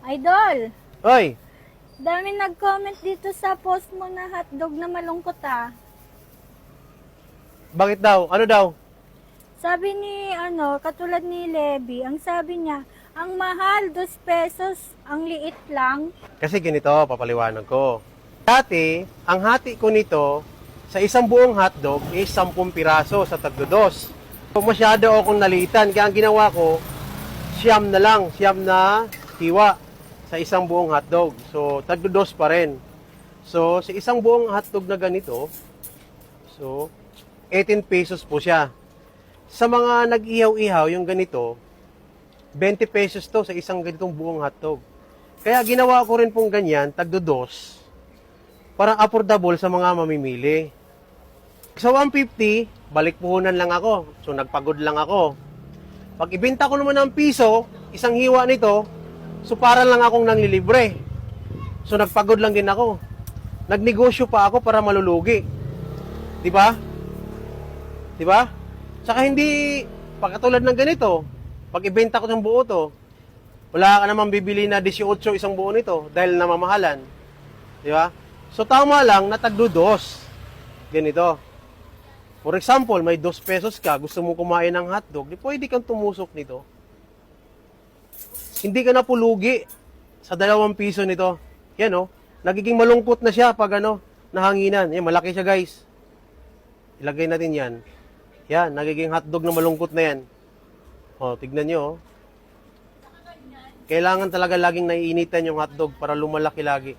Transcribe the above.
Idol, Oy, dami nag-comment dito sa post mo na hotdog na malungkot ah. bakit daw? Ano daw? Sabi ni, katulad ni Levi, ang sabi niya, ang mahal, 2 pesos, ang liit lang. Kasi ganito, papaliwanag ko. Dati, ang hati ko nito, sa isang buong hotdog is 10 piraso sa tagdo-2. So, masyado akong nalitan. Kaya ang ginawa ko, siyam na lang, siyam na hiwa sa isang buong hotdog. So, tagdo-2 pa rin. So, sa isang buong hotdog na ganito, so, 18 pesos po siya. Sa mga nag-ihaw-ihaw, yung ganito, 20 pesos to sa isang ganitong buong hotdog. Kaya ginawa ko rin pong ganyan, tagdo-2, parang affordable sa mga mamimili. Sa 150, balik puhunan lang ako. So, nagpagod lang ako. Pag ibenta ko naman ng piso, isang hiwa nito, so para lang akong nanglilibre. So, nagpagod lang din ako. Nagnegosyo pa ako para malulugi. Di ba? Di ba? Tsaka hindi, pagkatulad ng ganito, pag ibenta ko ng buo to, wala ka namang bibili na 18 isang buo nito dahil namamahalan. Di ba? So, tama lang na tagdo-2. Ganito. For example, may 2 pesos ka, gusto mo kumain ng hotdog, di pwede kang tumusok nito. Hindi ka na pulugi sa 2 piso nito. Yan o, nagiging malungkot na siya pag nahanginan. Yan, malaki siya guys. Ilagay natin yan. Yan, nagiging hotdog na malungkot na yan. O, tignan nyo o. Kailangan talaga laging naiinitan yung hotdog para lumalaki lagi.